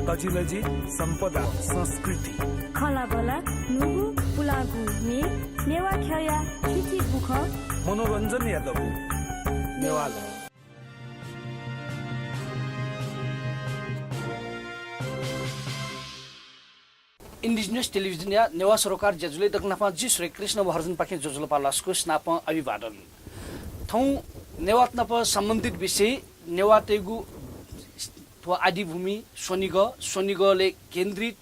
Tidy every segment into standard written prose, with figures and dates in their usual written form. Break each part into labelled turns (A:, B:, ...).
A: तजिलजी सम्पदा संस्कृति
B: खला बला नुगु पुलागु मे नेवा खया खिची बुख
A: मनोरञ्जन यादव नेवाला
C: इंडिजिनियस टेलिभिजन या नेवा सरोकार जजुले दक्नापा जी श्री कृष्ण भर्जन पाखे जोजुलो पालासको स्नाप अभिवादन थौ नेवात्नप सम्बन्धित विषय नेवातेगु आदिभूमि सोनिगले केन्द्रित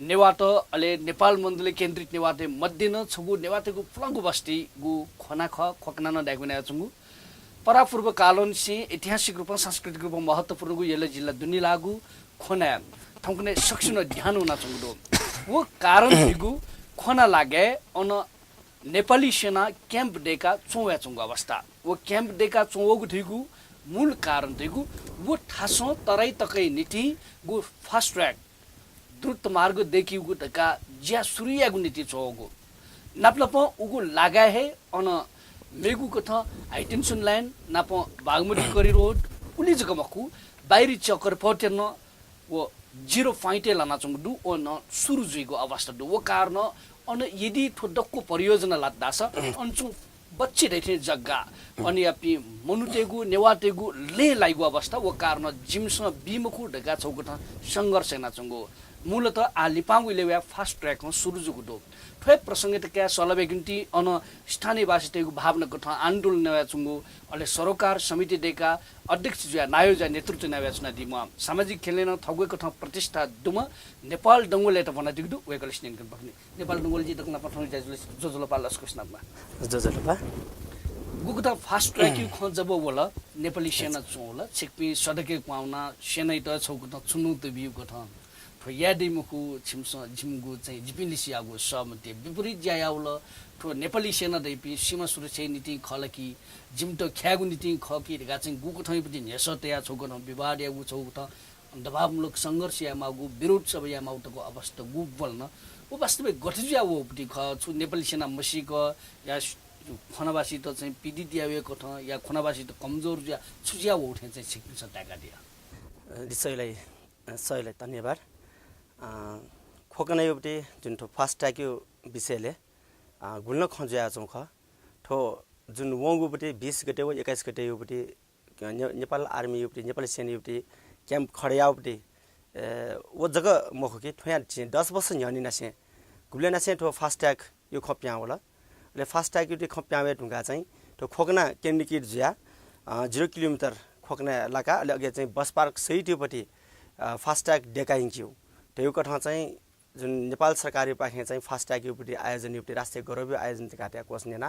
C: नेवात अले नेपाल मन्दले केन्द्रित नेवाते मध्य न छगु नेवातेगु फलंगु बस्ती गु खना ख खोकना न दागुना छगु परापूर्व कालन से ऐतिहासिक रूपमा सांस्कृतिक रूपमा महत्वपूर्ण गु येले जिल्ला दुनी लागु खोना थौकने सक्सन ध्यान हुना छगु वो कारण थिगु खोना लागे अन नेपाली सेना क्याम्प डेका चौया चंगु अवस्था वो क्याम्प डेका चौगु थिगु मूल कारण थिगु वो ठासो तराई तकै नीति गु फास्ट ट्र्याक द्रुत मार्ग देखिगु तका ज्या सुरियागु नीति चौगु नाप्लप उगु लागा हे अन मेगु कथा हाइटेन्सन लाइन नाप बागमती करिरोड उली जगमकु बाहिरी चक्कर पटेन वो 0 फाइटे लाना चंगु ओ न सुरु जुइगो अवस्था दु वो कारण अन यदि ठोडक्को परियोजना लाद्दास अनचु बच्चे दैथे जग्गा अनि अपि मनुतेगु नेवातेगु ले लाइगु अवस्था वो कारण जिमस बिमखु ढगा चौकट संघर्ष ना चंगु मूलत आलिपांगु लेवा फास्ट ट्र्याक सुरु जुगु दो ठै प्रसंग त क्या सलबे गिन्ती अन स्थानीय वासीतेगु भावना कथा आन्दोलन नया चंगु अले सरोकार समिति देका अध्यक्ष जुया नायोजा नेतृत्व नया चुना दिम सामाजिक खेलेन थगुको कथा प्रतिष्ठा दुम नेपाल डंगोले त भना दिगदु वेकल स्नेन कन पखनी नेपाल डंगोले जी तकना पठाउन जाजुले जोजोलो पालस कृष्णमा जोजोलो पा गुगुता फास्ट ट्र्याक यु ख जब बोला नेपाली सेना चोला छिकपी सडके पाउना सेनै त छौको त चुनु त बिउ कथा यादै मुखु छिमस झिमगु चाहिँ जिपिलिसियागु सहमति विपरीत ज्यायाउल ठो नेपाली सेना दैपि सीमा सुरक्षा नीति खलकी जिमटो ख्यागु नीति खकी गा चाहिँ गुको ठैपति नेसतया छौगन विवाद यागु छौ त दबावमूलक संघर्ष या मागु विरोध सब या माउतको अवस्था गु बोल्न ओ वास्तविक गठिया वो पति ख छु नेपाली सेना मसिक या खनावासी त चाहिँ पीडित यावेको ठ या खनावासी त कमजोर या छुजिया वो उठे चाहिँ सिक्छ टाका दिया
D: दिसैलाई धन्यवाद खोकना एउटै जुन ठो फास्ट ट्र्याक विषयले गुल्न खजुया छौँ ख ठो जुन वंगुपट्टि 20 गते व 21 गते एउटै नेपाल आर्मी एउटै नेपाली सेना एउटै क्याम्प खडयाउपट्टि वो जग्गा मखो कि ठ्या 10 वर्ष न्यानी नासे गुल्ले नासे ठो फास्ट ट्र्याक यो खप्या होला ले फास्ट ट्र्याक एउटै खप्यावे ढुंगा चाहिँ ठो खोकना केन्डिकेट जुया 0 किलोमिटर खोकना लाका ले अगे चाहिँ बस पार्क सहितपट्टि फास्ट ट्र्याक डेकाइन्क्यु त्यो कथा चाहिँ जुन नेपाल सरकारी पाखे चाहिँ फास्ट ट्र्याक युपटी आयोजन युपटी राष्ट्रिय गौरव आयोजन काट्या कोस्नेना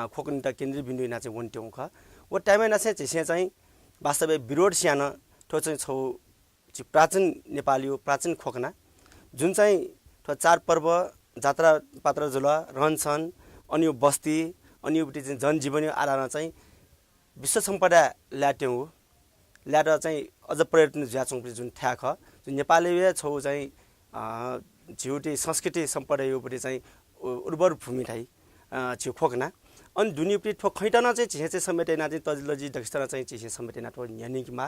D: खोकन त केन्द्रीय बिन्दु ना चाहिँ वन्ट्यौ ख वो टाइम ना चाहिँ वास्तविक विरोध स्यान ठो चाहिँ छौ प्राचीन नेपाली प्राचीन खोकना जुन चाहिँ ठो चाड पर्व जात्रा पात्र जुल रहन्छन् अनि यो बस्ती अनि युपटी चाहिँ जनजीवनी आधारमा चाहिँ विश्व सम्पदा ल्याट्यौ ल्याएर चाहिँ अझ पर्यटन ज्याचौँ जुन ठ्याख जुन नेपाली छौ चाहिँ झिउटी संस्कृति सम्पदा योपट्टि चाहिँ उर्वर भूमि ठाई छिउ खोकना अनि दुनिपट्टि ठो खैटना चाहिँ झिसे समेटेना चाहिँ तजिलजी दक्षिणा चाहिँ झिसे समेटेना ठो न्यानिकमा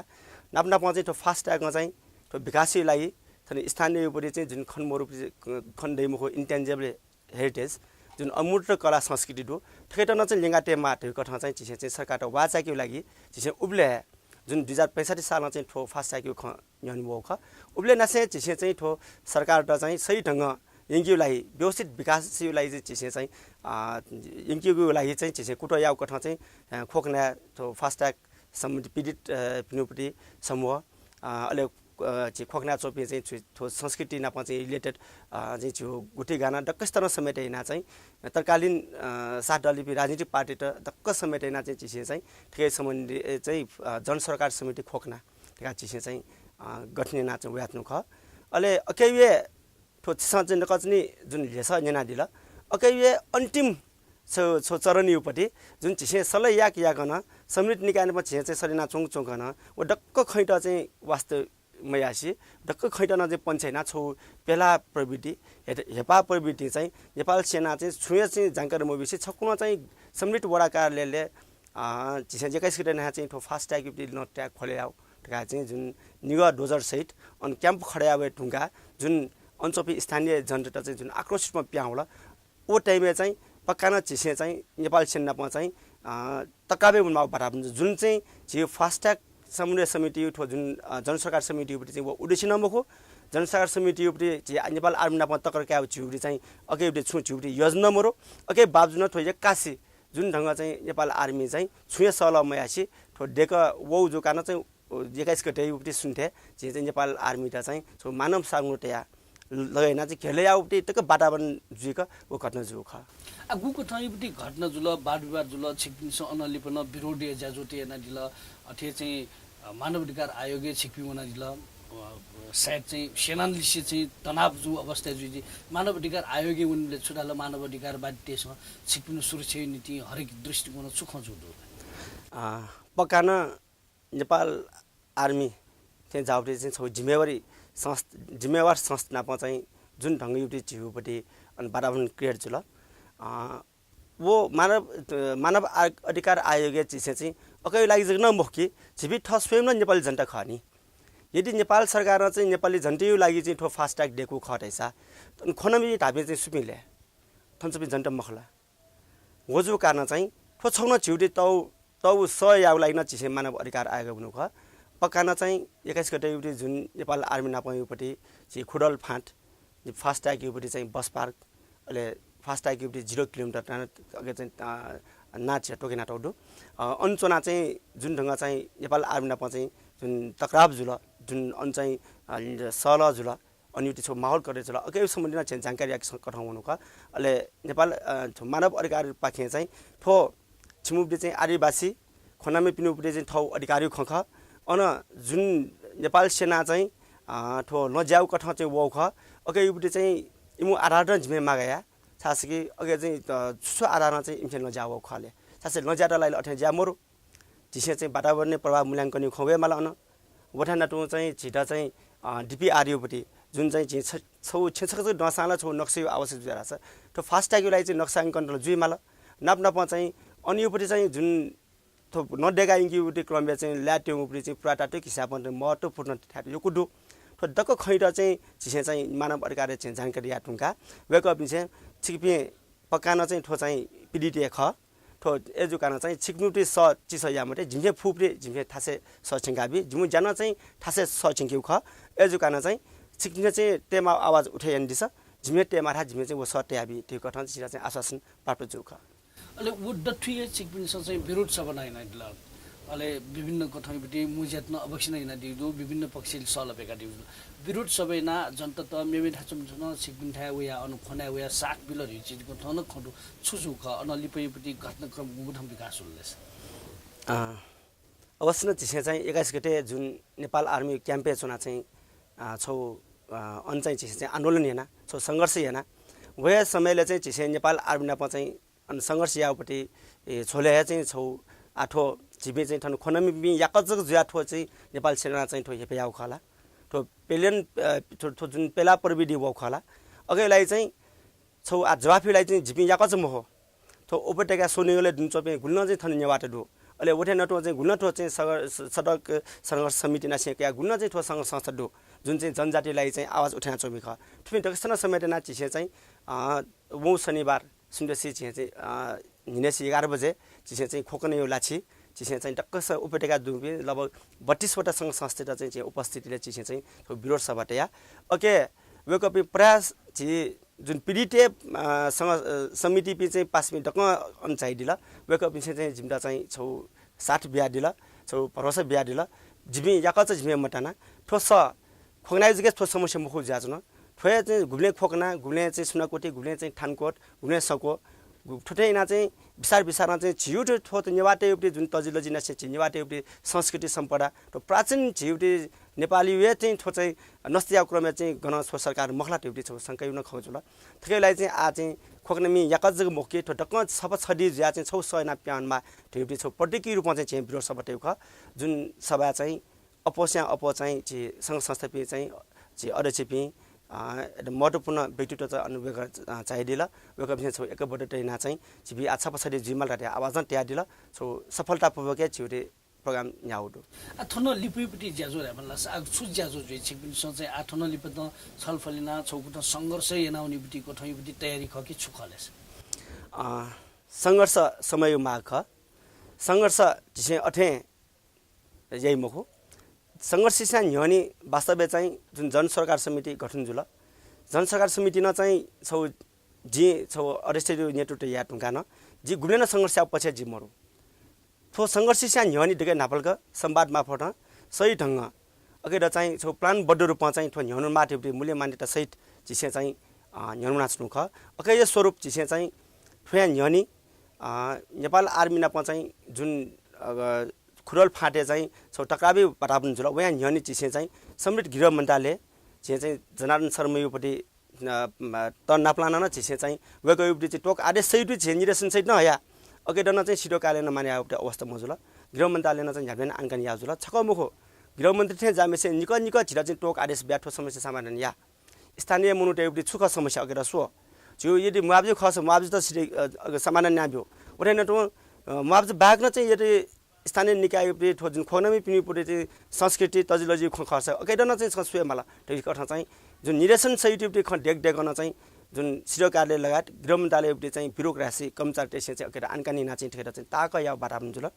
D: नाप्नापमा चाहिँ ठो फास्ट ट्र्याकमा चाहिँ ठो विकासै लागि छने स्थानीय योपट्टि चाहिँ जुन खनमरु खण्डेमुखो इन्टेन्जिबल हेरिटेज जुन अमूर्त कला संस्कृति दो ठेटना चाहिँ लिंगाटेमा त्यो कथा चाहिँ झिसे चाहिँ सरकार वाचाको लागि झिसे उब्ले जुन 2065 सालमा चाहिँ ठो फास्ट ट्र्याक न्यानिमो ख उब्ले नासे झिसे चाहिँ ठो सरकार त चाहिँ सही ढंग यंकिउलाई व्यवस्थित विकासलाई चाहिँ झिसे चाहिँ यंकिउको लागि चाहिँ झिसे कुटो याउ कथा चाहिँ खोकना ठो फास्ट ट्र्याक सम्बन्धी पीडित पिनुपट्टि समूह अहिले खोकना चोपी चाहिँ ठो संस्कृति नापा चाहिँ रिलेटेड चाहिँ छु गुठी गाना डक्कस्तर समेटेना चाहिँ तत्कालीन सात दलीय राजनीतिक पार्टी त डक्क समेटेना चाहिँ चिसे चाहिँ ठेकै सम्बन्धी चाहिँ जन सरकार समिति खोकना ठेका चिसे चाहिँ गठने ना चाहिँ व्यात्नु ख अहिले अकैवे ठो चाहिँ नकचनी जुन लेस नेना दिल अकैवे अन्तिम छो चरणीपट्टि जुन चिसे सलै याक याकन समृद्ध निकायमा चिसे चाहिँ सलिना चोङ चोङकन ओ डक्क खैट चाहिँ वास्तव मयासी डक्क खैटना चाहिँ पञ्चायना छौ पेला प्रवृत्ति हेपा प्रवृत्ति चाहिँ नेपाल सेना चाहिँ छुए चाहिँ जानकारी मोबिसी छकुन चाहिँ समृद्ध वडा कार्यालयले चिसे जेकाइस गते ना चाहिँ ठो फास्ट ट्याग युपटी न ट्याग खोले आउ टका चाहिँ जुन निगा डोजर सहित अन क्याम्प खड्या भए ढुङ्गा जुन अञ्चपी स्थानीय जनता चाहिँ जुन आक्रोशितमा प्याउला ओ टाइममा चाहिँ पक्का न चिसे चाहिँ नेपाल सेनामा चाहिँ तकाबे मुनमा बराबर जुन चाहिँ जे फास्ट ट्याग समन्वय समिति ठो जुन जनसरकार समिति उपरि चाहिँ वो उद्देश्य नमको जनसरकार समिति उपरि जे नेपाल आर्मी नापा तकर क्या छिउरी चाहिँ अके उपरि छु छिउरी योजना मरो अके बाबजुन थो एक्कासी जुन ढङ्ग चाहिँ नेपाल आर्मी चाहिँ छुए सल मयासी थो डेक वो जो कान चाहिँ 21 गते उपरि सुन्थे जे चाहिँ नेपाल आर्मी त चाहिँ सो मानव साग्नु तया लगैना चाहिँ खेले उपरि तक वातावरण जुक वो घटना जु ख
C: गुको ठाउँपट्टि घटना जुल वाद विवाद जुल छिकपिन्छ अनलि पनि विरोधी ज्याजोटी एना दिल अथे चाहिँ मानव अधिकार आयोगले छिकपि वना दिल सायद चाहिँ सेनालिसी चाहिँ तनाव जो अवस्था जुजी मानव अधिकार आयोगले उनले छुटाल मानव अधिकार बाध्यसँग छिकपिनु सुरक्षा नीति हरेक दृष्टिकोण सुख जुदो
D: पक्का न नेपाल आर्मी चाहिँ जाउटे चाहिँ छौ जिम्मेवार संस्थामा चाहिँ जुन ढङ्ग युटी जिउपट्टि अनि वातावरण क्रिएट जुल वो मानव अधिकार आयोग चाहिँ अकै लागि चाहिँ नमुखी छिपी ठ स्वयं न नेपाली जनता खनी यदि नेपाल सरकार चाहिँ नेपाली जनता लागि चाहिँ ठो फास्ट ट्याग दिएको खटैसा खनमी ढाबे चाहिँ सुपिले थन्सपि जनता मखला होजो कारण चाहिँ ठो छौन छिउटे तौ स याउ लागि न चिसे मानव अधिकार आयोग हुनु ख पक्का न चाहिँ 21 गते युटी जुन नेपाल आर्मी नापायुपट्टि चाहिँ खुडल फाँट फास्ट ट्याग युपट्टि चाहिँ बस पार्क अहिले फास्ट ट्याग युपट्टि 0 किलोमिटर अघि चाहिँ नाच टोकेना टौडु अञ्चना चाहिँ जुन ढङ्ग चाहिँ नेपाल आर्मी नापा चाहिँ जुन तक्राब जुल जुन अन चाहिँ सल जुल अनि युटी छौ माहौल करे जुल अघि सम्बन्धी चाहिँ जानकारी कठाउँ हुनु ख अहिले नेपाल मानव अधिकार पाखे चाहिँ ठो छिमुपले चाहिँ आदिवासी खनामे पिनुपले चाहिँ ठौ अधिकारी खख अन जुन नेपाल सेना चाहिँ ठो नज्याउ कठा चाहिँ वो ख अघि युपले चाहिँ इमु आधार झिमे मागाया सासकी अघि चाहिँ छुसो आधारमा चाहिँ इम्से नजाउ खले सासे नजाटालाई अठे ज्या मरु जिसे चाहिँ वातावरणीय प्रभाव मूल्याङ्कन खुबे मला अन वठा टु चाहिँ छिटा चाहिँ डिपिआरयुपट्टि जुन चाहिँ छौ छेछक नसाला छौ नक्सा आवश्यक जुरा छ त्यो फास्ट ट्यागलाई चाहिँ नक्साङ्कन जुइ माला नाप चाहिँ अन्युपट्टि चाहिँ जुन थो नडेगा इङ्कीपट्टि क्रममा चाहिँ ल्याट्युपट्टि चाहिँ पुराटाटो हिसाबमा महत्त्वपूर्ण यो कुडु थो डक्क खैर चाहिँ चिसे चाहिँ मानव अधिकार चाहिँ जानकारी या टुङ्का वेकअप चाहिँ छिकपि पकान चाहिँ ठो चाहिँ पिडिटी ख ठो एजु कारण चाहिँ छिकमुटी स चिस यामटे झिम्से फुप्रे झिम्से थासे स छिङ्गाबी झिमु जान चाहिँ थासे स छिङ्क्यु ख एजु कारण चाहिँ छिक्ने चाहिँ टेमा आवाज उठाइन् दिस झिमे टेमा था झिमे चाहिँ वो स टेयाबी त्यो कठन चाहिँ आश्वासन प्राप्त जुख
C: अहिले वो डठुए छिकपिनसँग चाहिँ विरोध सभा हैन दिल अहिले विभिन्न कठाइपट्टि मुज्यात्न अवश्य नै दिदु विभिन्न पक्षले सलपेका दिदु विरोध सबै ना जनता त मेमे थाचम छन सिकबिन थाया वया अनुखना वया साक बिल रिचिको थन खडु छुछु ख अनलिपैपट्टि घटनाक्रम गुठम विकास हुँदैछ
D: अवश्य न चिसे चाहिँ 21 गते जुन नेपाल आर्मी क्याम्पे चुना चाहिँ छौ अन चाहिँ चिसे चाहिँ आन्दोलन हेना छौ संघर्ष हेना वया समयले चाहिँ चिसे नेपाल आर्मी नापा चाहिँ अन संघर्ष यापट्टि छोले चाहिँ छौ आठो जिबे चाहिँ थन खनमी बि याकजक ज्याठो चाहिँ नेपाल सेना चाहिँ ठो हेपेयाउ खला ठो पेलियन ठो जुन पेला प्रविधि वो खला अगेलाई चाहिँ छौ आ जवाफीलाई चाहिँ जिबि याकज महो ठो उपटेका सोनियोले दुनचोपे गुल्न चाहिँ थन नेवाटे दु अले उठे नटो चाहिँ गुल्न ठो चाहिँ सडक संघर्ष समिति ना सेक्या गुल्न चाहिँ ठो संघ संस्था दु जुन चाहिँ जनजातिलाई चाहिँ आवाज उठाना चोमी ख ठुमी दक्षिण समेत ना चिसे चाहिँ वो शनिबार सुन्दसी चाहिँ निनेसी 11 बजे चिसे चाहिँ खोकने यो लाछि चिसे चाहिँ टक्क उपटेका दुबे लगभग 32 वटा संघ संस्था चाहिँ उपस्थितिले चिसे चाहिँ विरोध सभाटे या ओके वेकअप प्रयास चाहिँ जुन पीडिते समिति पि चाहिँ 5 मिनेट टक्क अनचाइ दिला वेकअप चाहिँ जिम्दा चाहिँ छौ 60 बिया दिला छौ भरोसा बिया दिला जिमि याकच जिमि मटाना ठोस खोगनाइ जगे ठोस समस्या मुखु जाजन ठोया चाहिँ घुम्ने खोकना घुम्ने चाहिँ सुनाकोटी घुम्ने चाहिँ थानकोट घुम्ने सको ठुटैना चाहिँ विसारमा चाहिँ झिउटे ठोत नेवाटे उपटे जुन तजिलो जिना से नेवाटे उपटे संस्कृति सम्पदा तो प्राचीन झिउटे नेपाली वे चाहिँ ठो चाहिँ नस्तिया क्रममा चाहिँ गण सरकार मखला टिउटे छ संकै न खौजुला थकैलाई चाहिँ आ चाहिँ खोक्नमी याकजग मोके ठो टक्क सब छडी ज्या चाहिँ छौ सयना प्यानमा टिउटे छ प्रतीकी रूपमा चाहिँ विरोध सभा टेउख जुन सभा चाहिँ अपोस्या अपो चाहिँ संघ संस्था पि चाहिँ अध्यक्ष पि महत्त्वपूर्ण व्यक्तित्व चाहिँ अनुभव चाहिदिला वेक बिसे छौ एक बड टेना चाहिँ जिबी अच्छा पछाडी जिमल राते आवाज न त्या दिला छौ सफलतापूर्वक छिउरे प्रोग्राम न्याउडु
C: आठनो लिपिपटी ज्याजो रेबला छु ज्याजो जुइ छिबिन चाहिँ आठनो लिपत छलफलिना छौकुट संघर्ष यनाउनीबटी कोठैबटी तयारी खकी छुखलेस
D: संघर्ष समय माग संघर्ष जिसे अठे यही मखो संघर्ष सा न्यनी वास्तवमा चाहिँ जुन जन सरकार समिति गठन जुल जन सरकार समिति न चाहिँ छौ जी छौ अरेस्टेड नेतृत्व या टुंगान जी गुनेन संघर्ष पछि जी मरु थो संघर्ष सा न्यनी देखे नापलक संवाद मार्फत सही ढंग अगे चाहिँ छौ प्लान बड्ड रूपमा चाहिँ थो न्यनु माटे मूल्य मान्यता सहित जिसे चाहिँ न्यनु नाच्नु ख अके यो स्वरूप जिसे चाहिँ थोया न्यनी नेपाल आर्मी नापा चाहिँ जुन खुरल फाटे चाहिँ छौ टक्राबी पटापन जुल वया न्यनी चिसे चाहिँ समृद्ध गृह मन्त्रालय जे चाहिँ जनार्दन शर्मायुपट्टि त नाप्लान न चिसे चाहिँ वेको युपट्टि चाहिँ टोक आदेश सहित चाहिँ निर्देशन सहित न हया अके दन चाहिँ सिडो काले न माने एउटा अवस्था मजुल गृह मन्त्रालय न चाहिँ झ्याबेन आनकान या जुल छकमुखो गृह मन्त्री थे जामेसे निक निक छिरा चाहिँ टोक आदेश ब्याठो समस्या समाधान या स्थानीय मुनुटे युपट्टि छुख समस्या अके सो जो यदि मुआवजा खस मुआवजा त सिडे समाधान न्याब्यो उठेन तो मुआवजा बाग न चाहिँ यदि स्थानीय निकाय ठो जुन खोनमी पिनिपुरे चाहिँ संस्कृति तजिलजी खर्च अकेदन चाहिँ सुए मला त्यही कथा चाहिँ जुन निर्देशन सहित ख डेक डेकन चाहिँ जुन सिडो कार्यालय लगायत गृह मन्त्रालय चाहिँ ब्युरोक्रेसी कर्मचारी टेसन चाहिँ अकेर आनकानी नाचिन ठेर चाहिँ ताक या बाटाम जुल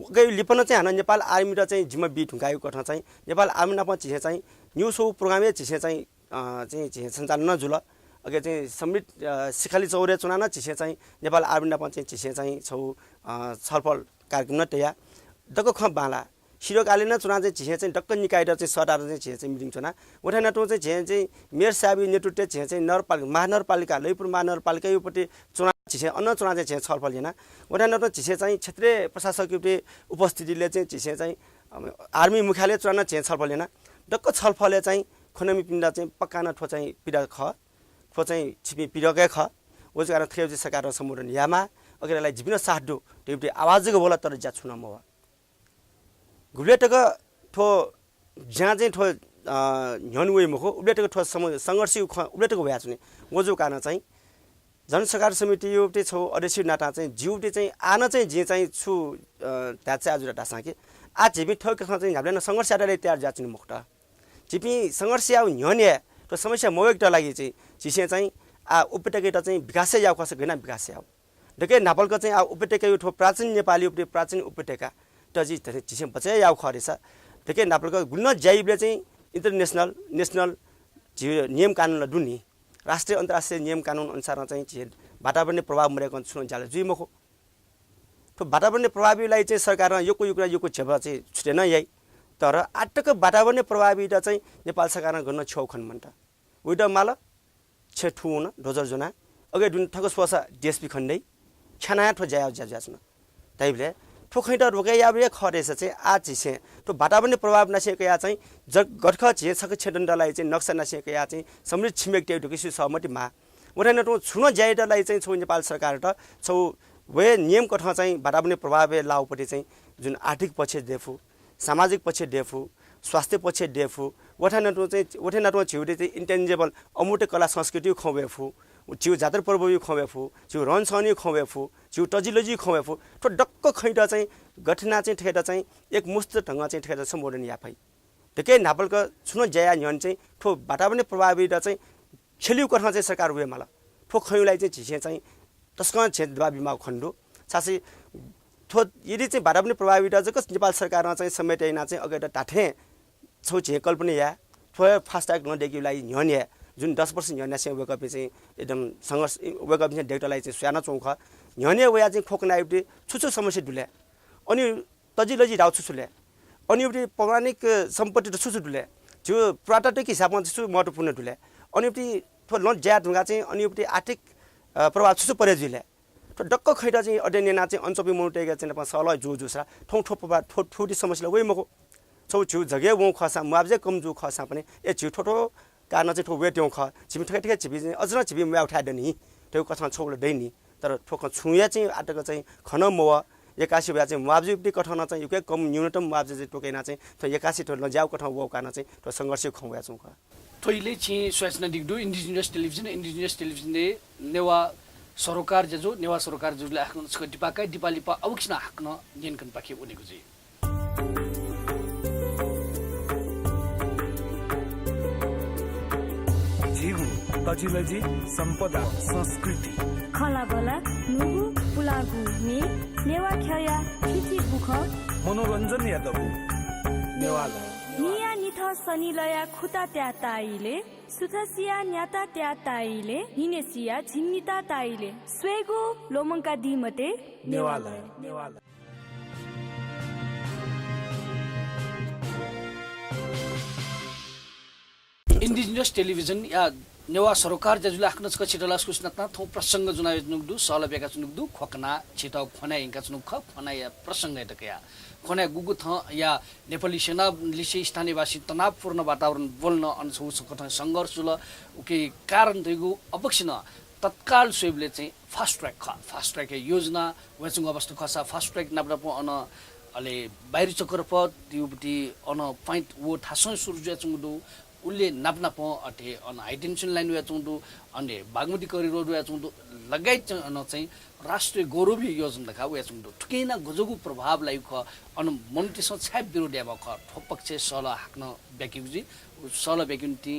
D: गई लिपन चाहिँ हान नेपाल आर्मी र चाहिँ जिम्मा बी ढुङ्गायो कथा चाहिँ नेपाल आर्मी नापा चिसे चाहिँ न्युज सो प्रोग्रामे चिसे चाहिँ सञ्चालन न जुल अगे चाहिँ समृद्ध सिखाली चौरे चुना न चिसे चाहिँ नेपाल आर्मी नापा चाहिँ चिसे चाहिँ छौ छलफल कार्यक्रम न तया दक्क ख बाला सिरोकाले न चुना चाहिँ झे चाहिँ डक्क निकायबाट चाहिँ सटार चाहिँ झे चाहिँ मिटिङ चुना उठाइन टो चाहिँ झे चाहिँ मेयर साहब नेतृत्व झे चाहिँ नगरपालिका महानगरपालिका लैपुर महानगरपालिका योपट्टि चुना झे अन्न चुना चाहिँ झे छलफल होइन उठाइन टो झे चाहिँ क्षेत्रीय प्रशासकीय उपस्थितिले चाहिँ झे चाहिँ आर्मी मुख्यालय चुना झे छलफल होइन डक्क छलफलले चाहिँ खनमी पिण्ड चाहिँ पक्कान ठो चाहिँ पिडा ख ठो चाहिँ छिपी पिडकै ख उस कारण थेउ चाहिँ सरकार सम्बोधन यामा अगेलाई जिबिन साडु त्यो आवाजको बोला तर ज्या छुन म गुब्लेटक ठो जहाँ चाहिँ ठो न्यनुवे मुखो उब्लेटक ठो संघर्ष उब्लेटक भया छुने वजो कारण चाहिँ जन सरकार समिति यो छौ अध्यक्ष नाटा चाहिँ जिउटे चाहिँ आन चाहिँ जे चाहिँ छु त्या चाहिँ आज डाटा साके आ जिबी ठोक चाहिँ हामीले संघर्ष आडाले तयार जाच्ने मुखटा जिबी संघर्ष आउ न्यने तो समस्या मोवेकटा लागि चाहिँ जिसे चाहिँ आ उपत्यका चाहिँ विकासै याउ खस गना विकास याउ देखे नापलको चाहिँ आ उपत्यका यो ठो प्राचीन नेपाली प्राचीन उपत्यका त जी जिसे बचे याउ खरेछ देखे नापलको गुल्न जाइबले चाहिँ इन्टरनेशनल नेशनल नियम कानुन दुनी राष्ट्रिय अन्तर्राष्ट्रिय नियम कानुन अनुसार चाहिँ वातावरणीय प्रभाव मरेको छुन जाले जुइ मखो तो वातावरणीय प्रभावीलाई चाहिँ सरकार योको युक्रा योको छेबा चाहिँ छुटेन यही तर आटक वातावरणीय प्रभावित चाहिँ नेपाल सरकार गर्न छौ खन मन्ट उइड माल छे ठुन डोजर जना अगे दुन ठगस पसा डीएसपी खण्डै छना ठो जाय जाजन तैबले ठो खैटा रोके याबे खरेछ चाहिँ आ छिसे तो वातावरणीय प्रभाव नसेको या चाहिँ गठख छे छक छेदण्डलाई चाहिँ नक्सा नसेको या चाहिँ समृद्ध छिमेक टेडुकिसु सहमतिमा उठाइन तो छुन जायडलाई चाहिँ छौ नेपाल सरकार त छौ वे नियम कथा चाहिँ वातावरणीय प्रभाव लाउपट्टि चाहिँ जुन आर्थिक पक्ष देफु सामाजिक पक्ष देफु स्वास्थ्य पक्ष देफु वठानटो छिउटे चाहिँ इन्टेन्जेबल अमूर्त कला संस्कृति खुवेफु छिउ जातर पर्व यो खुवेफु छिउ रहनसहन खुवेफु छिउ टजिलोजी खुवेफु तो डक्क खैटा चाहिँ घटना चाहिँ ठेटा चाहिँ एक मुस्त ढंग चाहिँ ठेटा सम्बोधन याफै देखे नापलको छुन जया न्यन चाहिँ ठो वातावरणीय प्रभावित चाहिँ छेलिउ कथा चाहिँ सरकार उयो मला ठो खैउलाई चाहिँ झिसे चाहिँ तस्क क्षेत्र बिमा खण्डो सासै थो यदि चाहिँ वातावरणीय प्रभावित जकस नेपाल सरकारमा चाहिँ समेटेना चाहिँ अगाडि टाठे छौ झे कल्पना या थो फास्टट्याग नदेखिलाई न्यन्या जुन 10% न्यन्या चाहिँ वेकअप चाहिँ एकदम संघर्ष वेकअप चाहिँ डेक्टरलाई चाहिँ स्याना चौख न्यन्या वया चाहिँ खोकनाइबले छुछु समस्या डुल्या अनि तजिलजी राउ छुछुल्या अनि एउटी पौराणिक सम्पत्ति त छुछु डुल्या जो प्राकृतिक हिसाबमा छुछु महत्त्वपूर्ण डुल्या अनि एउटी थो न ज्या ढुङ्गा चाहिँ अनि एउटी आर्थिक प्रभाव छुछु परे जुल्या तो डक्क खैटा चाहिँ अडेनेना चाहिँ अञ्चपी मोटेगा चाहिँ नेपाल सल जो जुसरा ठौ ठो ठुटी समस्या वइ मको छौ छु जगे वो खसा मुआवजा कम जो खसा पनि ए छु ठोठो कारण चाहिँ ठो वेट्यौ ख छिमि ठके ठके छिबि चाहिँ अझ छिबि मुआ उठाइ दनि त्यो कथा छौले दैनी तर ठोक छुया चाहिँ आटक चाहिँ खन मो 81 भए चाहिँ मुआब्जा पनि कठाउन चाहिँ युकै कम न्यूनतम मुआब्जा चाहिँ टोकेना चाहिँ तो 81 ठो लज्याउ कठाउ वकाना चाहिँ तो संघर्ष खौया छौं ख
C: थोइले छि स्वाचना दिगदु इन्डिजिनियस टेलिभिजन ने नेवा सरोकार जजो नेवा सरोकार जुले आफ्नो दिपाका दिपालिपा अवक्षना हाक्न नियन्कन पाखे उनेको चाहिँ
A: झिगु तजिलजी सम्पदा संस्कृति
B: खला बला नुगु पुलागु मे नेवा ख्यया ठिठी बुख
A: मनोरञ्जन यादव नेवाला
B: निया निथ सनिलया खुता त्या ताइले सुथसिया न्याता त्या ताइले हिनेसिया झिन्निता ताइले स्वेगु लोमंका दिमते
A: नेवाला नेवाला
C: इन्डिजिनियस टेलिभिजन या नेवा सरोकार जजुले आफ्नो छिटला सुस्नातना थौ प्रसंग जुनाय नुगदु सलबेका नुगदु खोकना छिट खना इंका नुग खना या प्रसंग एतकया खना गुगु थ या नेपाली सेना लिसे स्थानीयवासी तनावपूर्ण वातावरण बोल्न अनसौ सकथ संघर्ष ल उके कारण दिगु अवक्षण तत्काल स्वेबले चाहिँ फास्ट ट्र्याक योजना वेचुङ अवस्था खसा फास्ट ट्र्याक नाप्रापो अन अले बाहिरी चक्रपथ दिउबटी अन पॉइंट वो थासन सुरु चुङदु उले नाप्नाप अटे अन हाइटेन्सन लाइन वे चुङदु अनि बागमती करिडोर वे चुङदु लगायत अन चाहिँ राष्ट्रिय गौरवी योजना खा वे चुङदु ठुकेना गजगु प्रभाव लाई ख अन मन्टिस छाप विरोध याब ख ठोपक्ष सल हाक्न ब्याकिउजी सल ब्याकिन्टी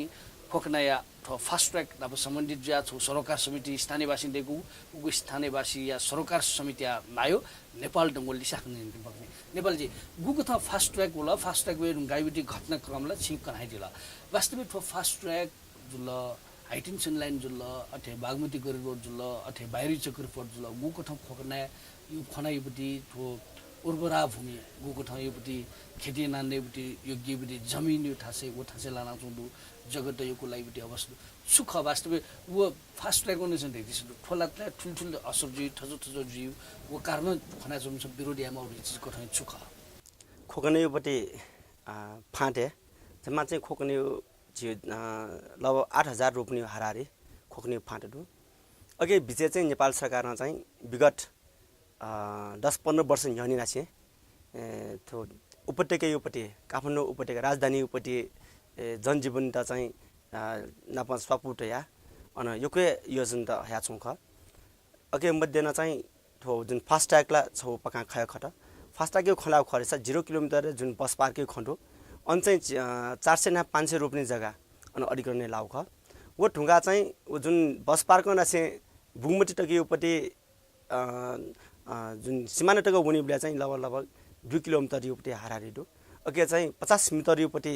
C: खोकनाया फास्ट ट्र्याक अब सम्बन्धित ज्या छु सरकार समिति स्थानीयवासी देगु उगु स्थानीयवासी या सरकार समिति लायो नेपाल डंगोल लिसाख्ने बग्ने नेपाल जी गुगु थ फास्ट ट्र्याक होला फास्ट ट्र्याक वे गाइबिटी घटनाक्रमला छिक कनाइदिला वास्तविक ठो फास्ट ट्र्याक जुल हाइटेन्सन लाइन जुल अथे बागमती करिडोर जुल अथे बाहिरी चक्रपथ जुल गुगु थ खोकना यो खनाइबटी ठो उर्वरा भूमि गुगु थ योबटी खेती नान्नेबटी योग्यबटी जमिन यो थासे वो थासे लाना चुन्दु जगत योको लाइबटी अवस्था सुख वास्तविक वो फास्ट ट्र्याक ओनेसन देखिस ठोलातले ठुलठुल असरजी ठजो जीव वो कारण खना जुम सब विरोधी आमा चीज को ठाउँ सुख
D: खोकने योबटी फाटे जम्मा चाहिँ खोकने जी लगभग 8000 रोप्ने हारारी खोकने फाटेदु अघि बिचे चाहिँ नेपाल सरकारमा चाहिँ विगत 10-15 वर्ष यनी नासे तो उपत्यका योपट्टि काठमाडौँ उपत्यका राजधानी उपट्टि जनजीवन त चाहिँ नापा स्वापुट या अन योकै योजना त ह्या छौं ख अके मध्ये न चाहिँ थो जुन फास्ट ट्र्याकला छौ पका खय खट फास्ट ट्र्याक खला खरेछ 0 किलोमिटर जुन बस पार्क खण्डो अन चाहिँ 400 ना 500 रोप्ने जग्गा अन अडिकर्ने लाउ ख वो ढुंगा चाहिँ जुन बस पार्क नसे बुङमटी टकी उपट्टि जुन सिमाना टक हुने बेला चाहिँ लगभग 2 किलोमिटर योपट्टि हारारी दु अके चाहिँ 50 मिटर योपट्टि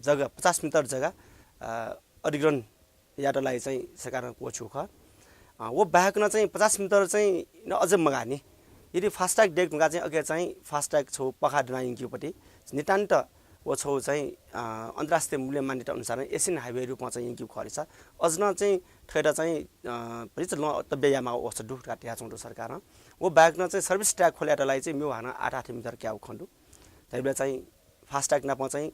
D: जग्गा 50 मिटर जग्गा अधिग्रहण याटलाई चाहिँ सरकार पोछु ख वो बाहेकन चाहिँ 50 मिटर चाहिँ न अझ मगानी यदि फास्ट ट्र्याक डेक ढुंगा चाहिँ अके चाहिँ फास्ट ट्र्याक छौ पखा ड्राइङ योपट्टि नितान्त वो छौ चाहिँ अन्तर्राष्ट्रिय मूल्य मान्यता अनुसार एसियन हाइवे रूपमा चाहिँ यिनको खरेछ अझन चाहिँ ठेर चाहिँ परिच ल तबेयामा ओस दुख काटिया छौं सरकार वो बाहेकन चाहिँ सर्भिस ट्र्याक खोल्याटलाई चाहिँ म्यु हाना 8 मिटर क्याउ खण्डु तैबे चाहिँ फास्ट ट्र्याक नाप चाहिँ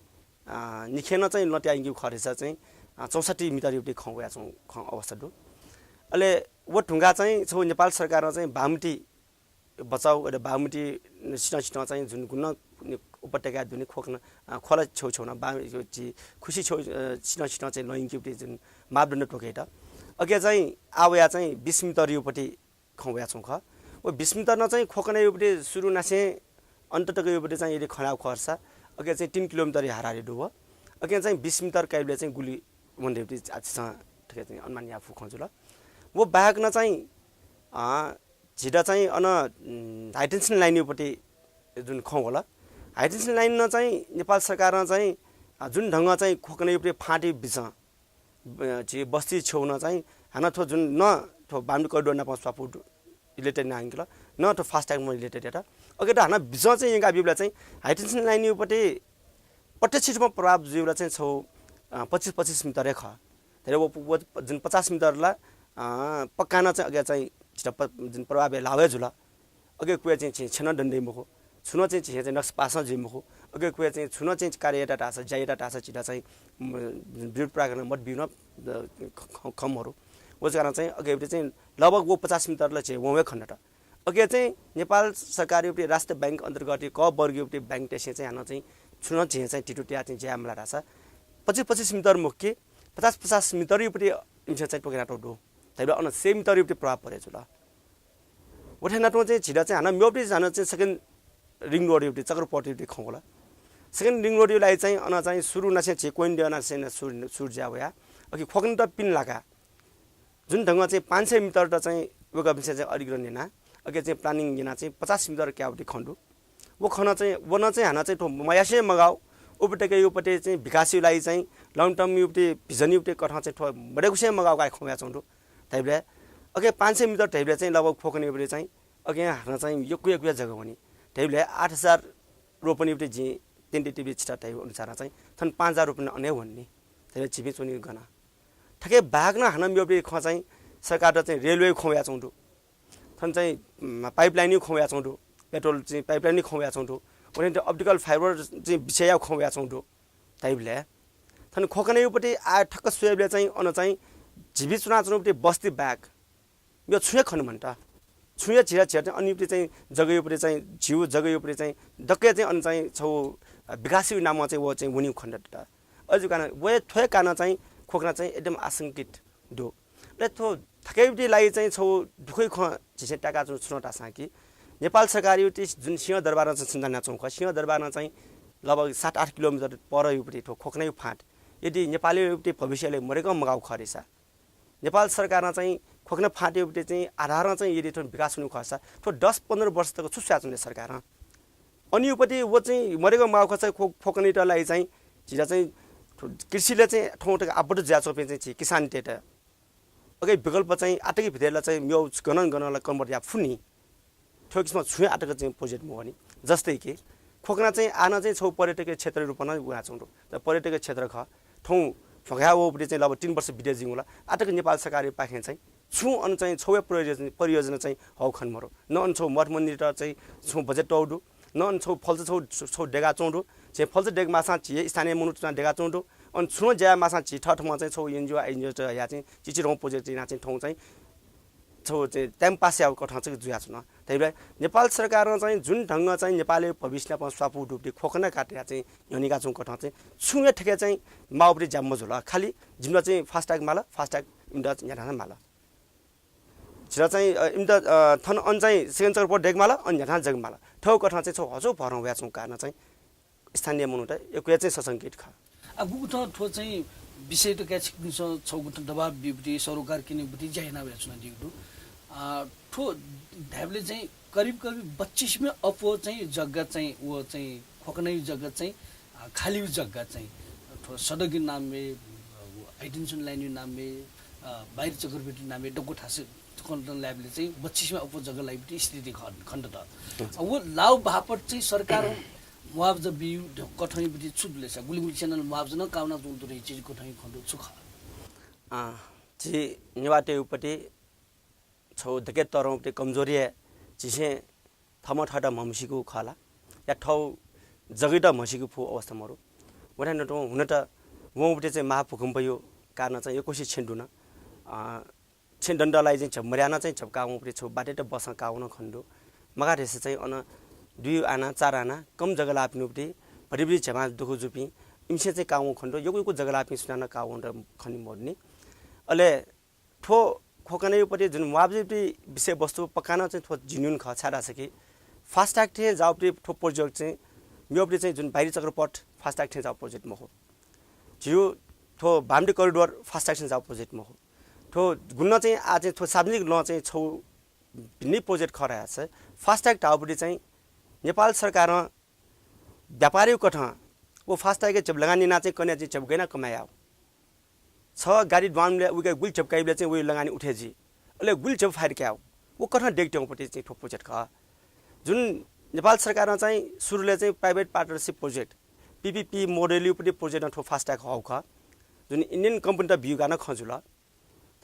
D: निखेन चाहिँ लट्या यिनको खरेछ चाहिँ 64 मिटर युटी खौया छौं अवस्था दु अले वो ढुंगा चाहिँ छौ नेपाल सरकारमा चाहिँ बागमती बचाउ र बागमती सिटा चाहिँ जुन गुण उपत्यका दुनी खोक्न खोला छेउछेउमा खुसी छेउ सिटा चाहिँ लइङकी जुन मापदण्ड टोकेट अघि चाहिँ आवया चाहिँ 20 मिटर योपट्टि खौया छौं ख ओ 20 मिटर न चाहिँ खोकना योपट्टि सुरु नासे अन्ततको योपट्टि चाहिँ यदि खनाउ खर्छ अघि चाहिँ 3 किलोमिटर हारारी डुब अघि चाहिँ 20 मिटर काइबले चाहिँ गुली मन्देपट्टि आछसँग ठिकै चाहिँ अनुमान याफु खजुल वो बाहेक न चाहिँ झिडा चाहिँ अन हाइटेन्सन लाइन योपट्टि जुन खौ होला हाइटेन्सन लाइन न चाहिँ नेपाल सरकारमा चाहिँ जुन ढंग चाहिँ खोकना योपट्टि फाटी बिच जे बस्ती छेउन चाहिँ हाना थो जुन न थो बामडी करिडोर न पासपु रिलेटेड नांगिल न थो फास्ट ट्र्याक म रिलेटेड एटा अगे त हाना बिच चाहिँ यंगा बिबला चाहिँ हाइटेन्सन लाइन योपट्टि प्रत्यक्ष रूपमा प्रभाव जुबला चाहिँ छौ 25 मिटर ख धेरै वो जुन 50 मिटर ला पक्कान चाहिँ अगे चाहिँ जुन प्रभाव लावे जुला अगे कुए चाहिँ छन डन्डे मखो छुन चाहिँ नक्स पासा जे मखो अगे कुए चाहिँ छुन चाहिँ कार्य एटा टासा जायटा टासा चिटा चाहिँ विरुद्ध प्रागन मत बिउन खमहरु वो कारण चाहिँ अगे चाहिँ लगभग वो 50 मिटर ला चाहिँ ववे खण्डटा अघि चाहिँ नेपाल सरकार एउटी राष्ट्र बैंक अन्तर्गत क वर्ग एउटी बैंक टेसे चाहिँ हान चाहिँ छुन झे चाहिँ टिटुटिया चाहिँ ज्या हमला राछ 25 मिटर मुक्की 50 मिटर एउटी इमसे चाहिँ टोकेना टोडो तैले अन सेम मिटर एउटी प्रभाव परे जुल उठेना टो चाहिँ छिडा चाहिँ हान म्योपटी जान चाहिँ सेकेन्ड रिङ रोड एउटी चक्रपटी एउटी खौला सेकेन्ड रिङ रोड लाई चाहिँ अन चाहिँ सुरु नसे छि कोइन देना सेन सूर्य होया अघि खोक्न त पिन लागा जुन ढंग चाहिँ 500 मिटर त चाहिँ वगा विषय चाहिँ अलिग्र नेना अघि चाहिँ प्लानिङ गिना चाहिँ 50 मिटर क्याउटी खण्डु वो खन चाहिँ वन चाहिँ हाना चाहिँ ठो मयासे मगाउ उपटेके उपटे चाहिँ विकासलाई चाहिँ लङ टर्म युपटे भिजन युपटे कथा चाहिँ ठो बडेकुसे मगाउ गाय खोया चौंडु तैबले अघि 500 मिटर तैबले चाहिँ लगभग फोकने उपटे चाहिँ अघि हाना चाहिँ यो जग्गा हुने तैबले 8000 रोपनी उपटे जी टेन्टेटिभ छिटा टाइप अनुसार चाहिँ थन 5000 रुपैयाँ अन्य भन्ने तैबले छिपी चुनी गना ठके भाग्न हाना म्योपटे ख चाहिँ सरकार चाहिँ रेलवे खोया चौंडु थन चाहिँ पाइपलाइन खोया चौंडु पेट्रोल चाहिँ पाइपलाइन खोया चौंडु उनी अप्टिकल फाइबर चाहिँ विषय खोया चौंडु तैबले थन खोकने उपटे आ ठक्क सुएबले चाहिँ अन चाहिँ जीवी चुना चुनौपटे बस्ती ब्याग यो छुए खन भन्टा छुए छिरा छिरा अनि उपटे चाहिँ जग्गा उपटे चाहिँ झिउ जग्गा उपटे चाहिँ डक्के चाहिँ अन चाहिँ छौ विकासी नाममा चाहिँ वो चाहिँ उनी खण्डटा अझ कारण वे थोय कान चाहिँ खोक्न चाहिँ एकदम आशंकित दो ले थो थकैबटी लाई चाहिँ छौ दुखै ख झिसे टाका चुनौटा साकी नेपाल सरकार युटी जुन सिंह दरबारमा सञ्चालन चौक सिंह दरबारमा चाहिँ लगभग 7-8 किलोमिटर पर युपटी ठो खोक्नै फाट यदि नेपाली युपटी भविष्यले मरेको मगाउ खरेसा नेपाल सरकारमा चाहिँ खोक्न फाट युपटी चाहिँ आधारमा चाहिँ यदि ठो विकास हुनु खर्छ ठो 10-15 वर्ष तक सुस्या चुने सरकार अनि युपटी वो चाहिँ मरेको मगाउ खर्च खोक्नेटलाई चाहिँ जिरा चाहिँ कृषिले चाहिँ ठाउँटक आबट ज्या चोपे चाहिँ किसान टेट अघि विकल्प चाहिँ आटकै भित्रलाई चाहिँ म्यो गणनलाई कन्भर्ट या फुनी ठोकिसमा छुए आटक चाहिँ प्रोजेक्ट म भने जस्तै कि खोक्ना चाहिँ आना चाहिँ छौ पर्यटकीय क्षेत्र रूपमा उहाँ चौँडो र पर्यटकीय क्षेत्र ख ठाउँ फगा ओपटे चाहिँ लगभग 3 वर्ष भिडियो जिउँला आटक नेपाल सरकारले पाखे चाहिँ छु अन चाहिँ छौया परियोजना चाहिँ हौ खन मरो न अन छौ मठ मन्दिर चाहिँ छु बजेट टौडु न अन छौ फल्छ छौ डेगा चौँडो चाहिँ फल्छ डेग मासा छि स्थानीय मुनु डेगा चौँडो अन छु ज्या मासा छि ठठमा चाहिँ छौ एनजिओ या चाहिँ चिचिरौँ प्रोजेक्ट चाहिँ ठाउँ चाहिँ छौ चाहिँ टाइम पास आउ कथा चाहिँ जुया छ न तैले नेपाल सरकारमा चाहिँ जुन ढंग चाहिँ नेपाली भविष्यमा स्वापु डुब्टी खोक्न काटेर चाहिँ यनिका चौ कथा चाहिँ छुए ठेके चाहिँ माउपरी जाम्म झोला खाली जिम्मा चाहिँ फास्टट्याग माला फास्टट्याग इम्दा यहाँ माला छिरा चाहिँ इम्दा थन अन चाहिँ सेकेन्ड चक्र पर डेगमाला अन यहाँ जगमाला ठौ कथा चाहिँ छौ हजो भरौ व्या चौ कारण चाहिँ स्थानीय मुनुटा एक चाहिँ सशंकित खा
C: अब गुठ ठो चाहिँ विषय त क्या छौ गुठ दबाब बिबटी सरोकार किने बुटी जाइना व्या छुना दिगु ठो ढ्याबले चाहिँ करिब 25 में अपो चाहिँ जग्गा चाहिँ वो चाहिँ खोक्नै जग्गा चाहिँ खाली जग्गा चाहिँ ठो सडक नामले हाइटेन्सन लाइन नामले बाहिर चक्रपेटी नामले डगो ठासे कन्ट्रोल ल्याबले चाहिँ 25 में अपो जग्गा लाइबिटी स्थिति खण्ड त वो लाउ भापट चाहिँ सरकार मुआवजा बिउ कठैबटी छुटले छ गुलिगुली च्यानल मुआवजा न काउना जुन रही चीज कठै खण्ड छुख
D: जी निवाटे उपटे छौ धके तरौं ते कमजोरी है जिसे थम ठटा ममसीको खाला या ठौ जगैटा मसीको फु अवस्था मरु वडा नटो हुन त वौबटे चाहिँ महाभूकम्प यो कारण चाहिँ एकोसी छेन्डुन छेन्डण्डलाई चाहिँ मर्याना चाहिँ झपकाउपटे छौ बाटेट बस काउन खण्डु मगा रेसे चाहिँ अन 2 आना 4 आना कम जग्गा लापिनुपटे भरिबरी झमा दुखु जुपी इमसे चाहिँ काउ खण्डु योको जग्गा लापि सुनाना काउ र खनि मोड्ने अले ठो खोकने उपटे जुन मुआवजा विषय वस्तु पकाना चाहिँ थो जिन्युन ख छाडा छ कि फास्टट्याग थे जाउपटे ठो प्रोजेक्ट चाहिँ म्योपटे चाहिँ जुन बाहिरी चक्रपथ फास्टट्याग थे जाउ प्रोजेक्ट म हो जियो थो भामडी करिडोर फास्टट्याग थे जाउ प्रोजेक्ट म हो थो गुन्न चाहिँ आ चाहिँ थो सार्वजनिक ल चाहिँ छौ भिन्नै प्रोजेक्ट खराया छ फास्टट्याग टाउपटे चाहिँ नेपाल सरकारमा व्यापारी कथा वो फास्टट्याग जब लगानी ना चाहिँ कन्या चाहिँ जब गएना कमाया छ गाडी ड्वामले उके गुल चपकाइले चाहिँ उयो लगानी उठेजी अले गुल चप फायर क्या वो कथा डेक्टौपटे चाहिँ ठो प्रोजेक्ट ख जुन नेपाल सरकारमा चाहिँ सुरुले चाहिँ प्राइभेट पार्टनरशिप प्रोजेक्ट पीपीपी मोडेलियोपटे प्रोजेक्ट ठो फास्टट्याग हौ ख जुन इन्डियन कम्पनी त भ्यू गर्न खजुल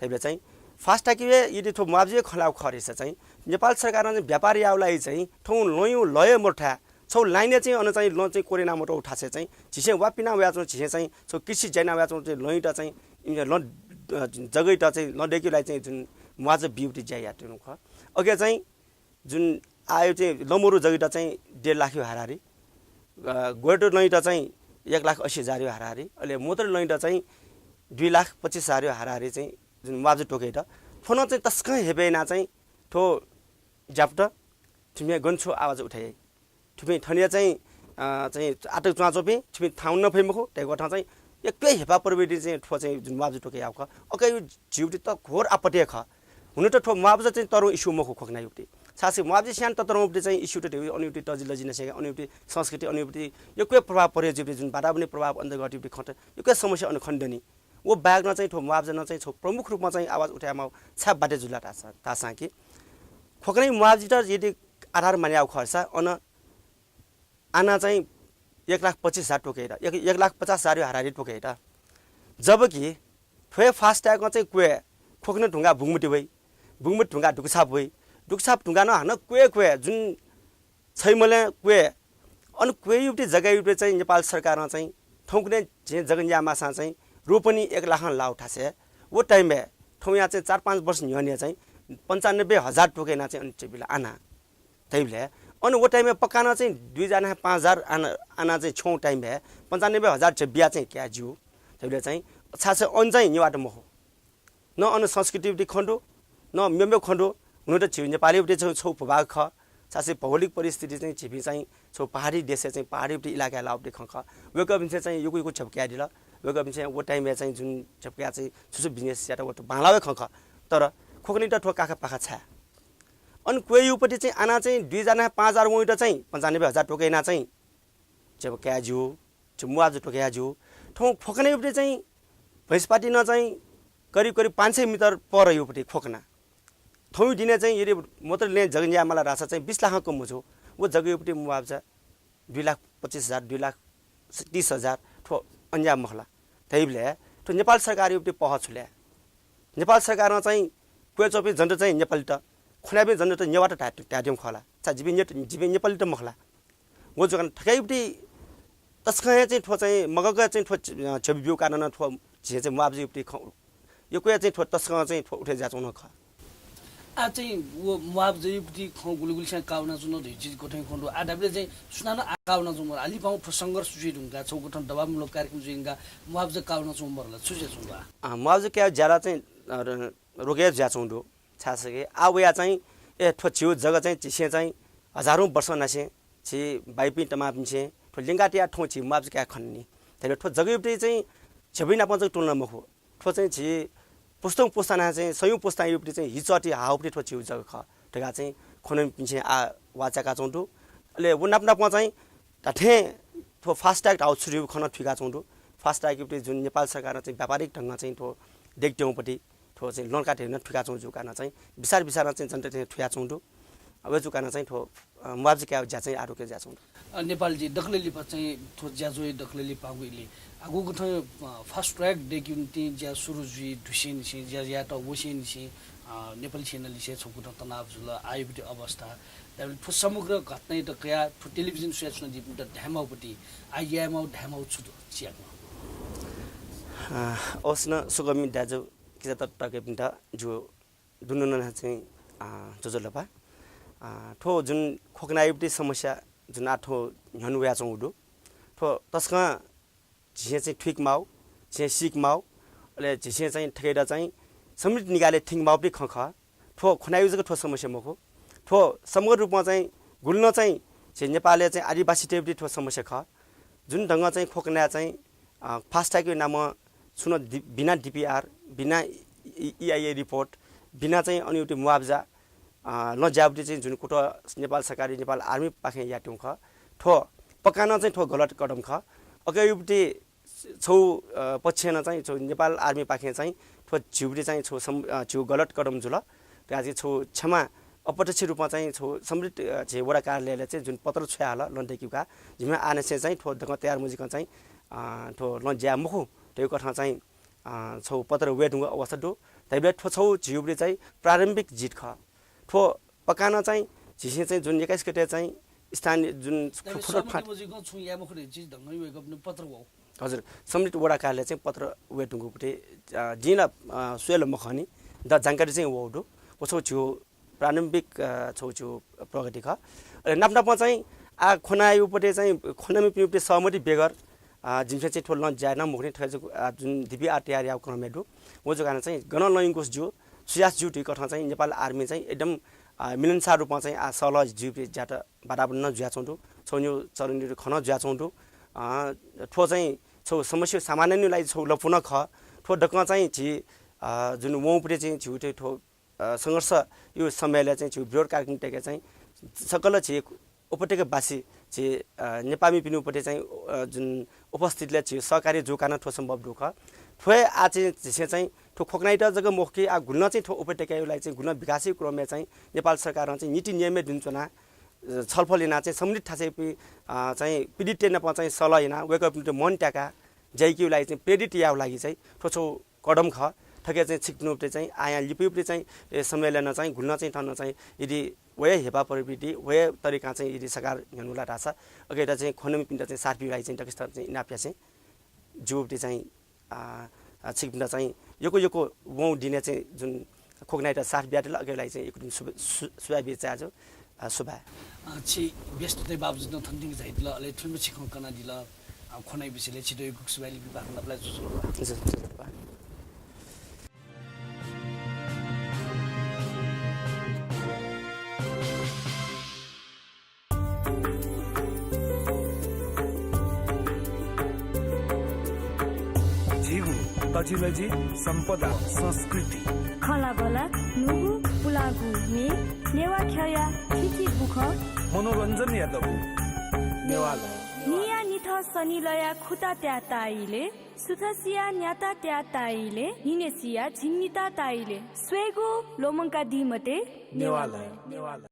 D: तैले चाहिँ फास्टट्याग यदि ठो मुआवजा खलाउ खरेछ चाहिँ नेपाल सरकारमा चाहिँ व्यापारी आउलाई चाहिँ ठौ लयौ लय मोठा छौ लाइने चाहिँ अन चाहिँ ल चाहिँ कोरेना मोटो उठासे चाहिँ झिसे वापिना व्याचो झिसे चाहिँ छौ कृषि जैना व्याचो चाहिँ लइटा चाहिँ ल जगैटा चाहिँ लडेकीलाई चाहिँ जुन मुआवजा ब्युटी ज्याया ट्नु ख अघि चाहिँ जुन आयो चाहिँ लमोरो जगिटा चाहिँ 1.5 लाख हाराहारी गोटो लैटा चाहिँ 1,80,000 हाराहारी अहिले मोटर लैटा चाहिँ 2,25,000 हाराहारी चाहिँ जुन मुआवजा टोकेट फोन चाहिँ तस्कै हेबेना चाहिँ ठो ज्याप्ट ठुमे गन्छु आवाज उठाए ठुमे ठनिया चाहिँ आटक चुवाचोपे ठुमे ठाउँ नफेमखो त्यही ठाउँ चाहिँ एकै हेपा प्रविधि चाहिँ ठो चाहिँ जुन मुआवजा टोके आउख अकै यो जिउटी त घोर आपत्ति ख हुन त ठो मुआवजा चाहिँ तरु इस्यु मखो खोक्ना युक्ति सासै मुआवजा स्यान ततरौपति चाहिँ इस्यु त अनुयुक्ति टजिलजी नसेका अनुयुक्ति संस्कृति अनुयुक्ति एकै प्रभाव पर्यो जिउटी जुन वातावरणीय प्रभाव अन्तर्गत खट एकै समस्या अनुखण्डनी वो ब्यागमा चाहिँ ठो मुआवजा न चाहिँ प्रमुख रूपमा चाहिँ आवाज उठाएमा छाप बाटे जुला तासा कि खोक्नै मुआवजा यदि आधार माने आउ खर्चा आना चाहिँ 1,25,000 टोकेर 1,50,000 हाराहारी टोकेर जबकि ठोए फास्ट्यागमा चाहिँ कुए खोक्ने ढुङ्गा भुङमुटी भई भुङमुट ढुङ्गा ढुकछाप भई ढुकछाप ढुङ्गा नहान कुए जुन छैमले कुए अनि कुए युक्ति जग्गा युक्ति चाहिँ नेपाल सरकारमा चाहिँ ठौक्ने जगन्यामासा चाहिँ रोपनी 1 लाख ला उठासे वो टाइम में ठौ यहाँ चाहिँ 4-5 वर्ष निहने चाहिँ 95,000 टोकेना चाहिँ अनि आना तैले अनि वो टाइम में पकाना चाहिँ 2 जना 5,000 आना चाहिँ छौ टाइम में 95,000 चाहिँ बिया चाहिँ क्या जिउ तैले चाहिँ अच्छा से अन चाहिँ निवाट महो न अन संस्कृति खण्डो न मेम्बे खण्डो हुनु त छिउ नेपाली उठे छौ भूभाग ख सासै भौगोलिक परिस्थिति चाहिँ छिपी चाहिँ छौ पहाडी देश चाहिँ पहाडी इलाका लाउटे खख वेको बिन चाहिँ युको छपक्या दिला वेको बिन चाहिँ वो टाइम में चाहिँ जुन छपक्या चाहिँ सुसु बिजनेस याटा वो बालावे खख तर खोक्नी त ठोकाखा पाखा छ अनि कोही उपटि चाहिँ आना चाहिँ 2 जना 5,000 वइट चाहिँ 95,000 टोकेना चाहिँ छपक्या जिउ छ मुआवजा टोकेया जिउ ठौ खोक्ने उपटि चाहिँ भैंसपाटी न चाहिँ करिब 500 मिटर पर उपटि खोक्ना ठौ दिने चाहिँ यदि मोटर ले जगन्या मला रासा चाहिँ 20 लाख कम हो वो जग्गा उपटि मुआवजा 2,25,000 2,30,000 ठो अन्या मखला तैले तो नेपाल सरकार उपटि पहछुले नेपाल सरकारमा चाहिँ कोही चोपी जनता चाहिँ नेपाली त खुनाबे जनता त नेवाट ट्याडियम खला चा जिबे नेपाली त मखला वो जगन ठकै उपटि तस्कै चाहिँ ठो चाहिँ मगग चाहिँ ठो छबि बिउ कारण ठो जे चाहिँ मुआवजा उपटि यो कोही चाहिँ ठो तस्कै चाहिँ ठो उठे जाचौ न ख
C: आ चाहिँ वो मुआवजा उपटि ख गुलगुलसा काउना जुन धिजि गोठै खण्डो आदाबले चाहिँ सुनान आकाउना जुम अलि पाउ ठो संघर्ष सुजि ढुङ्गा छौ गोठन दबावमूलक कार्यक्रम जुइंगा मुआवजा काउना जुम मरला सुजे जुंगा
D: मुआवजा क्या ज्यादा चाहिँ रोगे ज्याचौ दो छासके आवया चाहिँ ए ठो छिउ जग्गा चाहिँ चिसे चाहिँ हजारौं वर्ष नसे छि बाइपि तमापिन्छे ठो लिंगाटिया ठो छि मुआवजा क्या खन्नी त्यसले ठो जग्गा उपटि चाहिँ छबिना पञ्च टुल्न मखो ठो चाहिँ छि पुस्तौं पुस्ताना चाहिँ सयौं पुस्ता उपटि चाहिँ हिचटी हाउपटि ठो छिउ जग्गा ख ठगा चाहिँ खनम पिन्छे आ वाचाका चौंदु ले उनापना चाहिँ टाठे ठो फास्टैग आउट सुरु खन ठिका चौंदु फास्टैग उपटि जुन नेपाल सरकार चाहिँ व्यापारिक ढंग चाहिँ ठो देखटेउपटि ठो चाहिँ लोन काटेन ठिका चौं जुकाना चाहिँ विसार चाहिँ जनता चाहिँ ठिका चौंदु अब जुकाना चाहिँ ठो मुआवजा क्या ज्या चाहिँ आरोके ज्या चौंदु
C: नेपाल जी दखलेली चाहिँ ठो ज्याजोय दखलेली पागुइले आगु गठ फास्ट ट्र्याक देखिन्ति ज्या सुरुजी ढुसिन छि ज्या या त वसिन छि नेपाली च्यानल से छकुट तनाव जुल आयुपति अवस्था त्यसले ठो समग्र घटना त क्या ठो टेलिभिजन सेसन दिप त ढ्यामाउपति आइयामाउ ढ्यामाउ छुट चियाको
D: ओस्न सुगमी दाजु किता तटके पिन्टा जो दुनुन चाहिँ जोजलपा ठो जुन खोक्नायुपति समस्या जुन आठो हनुया चौडु ठो तस्का झिसे चाहिँ ठिक माउ झिसे सिक माउ ले झिसे चाहिँ ठेकेर चाहिँ समृद्ध निकाले थिङ माउ पनि खख ठो खोनायुजको ठो समस्या मखो ठो समग्र रूपमा चाहिँ गुल्न चाहिँ जे नेपालले चाहिँ आदिवासी टेबडी ठो समस्या ख जुन ढंग चाहिँ खोक्ना चाहिँ फास्टैग नाम सुन बिना डीपीआर बिना ईआईए रिपोर्ट बिना चाहिँ अनुयुक्ति मुआवजा नजाबटी चाहिँ जुन कुटो नेपाल सरकारी नेपाल आर्मी पाखे याट्यौ ख ठो पकान चाहिँ ठो गलत कदम ख अगयुक्ति छौ पक्षेन चाहिँ छौ नेपाल आर्मी पाखे चाहिँ ठो झिउटी चाहिँ छौ झिउ गलत कदम जुल त्यहाँ छौ क्षमा अप्रत्यक्ष रूपमा चाहिँ छौ समृद्ध जे वडा कार्यालयले चाहिँ जुन पत्र छ्या हाल लन्डेकीका जिम्मा आनसे चाहिँ ठो दङ तयार मुजिक चाहिँ ठो लज्या मुखु त्यो कथा चाहिँ छौ पत्र वेटुङ अवस्था दो तैबे ठो छौ झिउटी चाहिँ प्रारम्भिक जित ख ठो पकान चाहिँ झिसे चाहिँ जुन 21 गते चाहिँ स्थानीय जुन हजुर समृद्ध वडा कार्यालय चाहिँ पत्र वेटुङको पटे जिना सुयल मखनी द जानकारी चाहिँ वडो उसो छिउ प्रारम्भिक छौछु प्रगति ख नाप्नाप चाहिँ आ खोनायुपटे चाहिँ खोनामी पिउपटे सहमति बेगर जिमसे चाहिँ ठोल जाएन मुखने ठगेको जुन दिपी आरटीआर या क्रमेडु वो जो कारण चाहिँ गण लयिङकोस जो सुयास जु टी कथा चाहिँ नेपाल आर्मी चाहिँ एकदम मिलनसार रूपमा चाहिँ आ सल जु ज्याट बराबर न जुया छौँदु छौन्यु चरणीहरु खन जुया छौँदु ठो चाहिँ छौ समस्या सामान्य नै लागि छौ लपुन ख ठो डक चाहिँ छि जुन वौपटे चाहिँ झुटे ठो संघर्ष यो समयले चाहिँ छु ब्रोड कार्यक्रम टेके चाहिँ सकल छि उपत्यका बासी छि नेपामी पिनुपटे चाहिँ जुन उपस्थितिले छि सहकारी जोकान ठो सम्भव दुख ठोए आ चाहिँ ठो खोक्नाइ त जग मोखके आ घुल्न चाहिँ ठो उपत्यकालाई चाहिँ घुल्न विकासी क्रममा चाहिँ नेपाल सरकार चाहिँ नीति नियम दिन्छना छलफल लिना चाहिँ सम्मिलित ठासे चाहिँ पीडित न चाहिँ सल्लाह लिना वेकअप मन ट्याका जैकीलाई चाहिँ प्रेरित याउ लागि चाहिँ ठोछो कदम ख ठके चाहिँ छिक्नुपटे चाहिँ आया लिपिपले चाहिँ सम्मेलन चाहिँ घुल्न चाहिँ ठन्न चाहिँ यदि वे हेपा प्रवृत्ति वे तरिका चाहिँ यदि सरकार हेर्नुला राछ अगेटा चाहिँ खोनमी पिण्ड चाहिँ सार्पीलाई चाहिँ टकस्थ चाहिँ इनाप्या चाहिँ जुपटे चाहिँ छिक्पिण्ड चाहिँ योको वौ दिने चाहिँ जुन खोक्नाइटा सार्प ब्याटल अगेलाई चाहिँ एक दिन सुबा बेचा आज सुबा
C: छि व्यस्तै बाबजुद थन्दिङ जाइदिला अले ठुलो छिखौ कना दिला खोनाइ बिसेले छिटो गुक सुबाइली विभागलाई जुजुल
A: तजिलजी सम्पदा संस्कृति
B: खलाबला नुगु पुलागु मे नेवा खया खिची बुख
A: मनोरञ्जन यादव नेवाला
B: निया निथ सनिलया खुता त्या ताइले सुथसिया न्याता त्या ताइले हिनेसिया झिन्निता ताइले स्वेगो लोमंका दिमते
A: नेवाला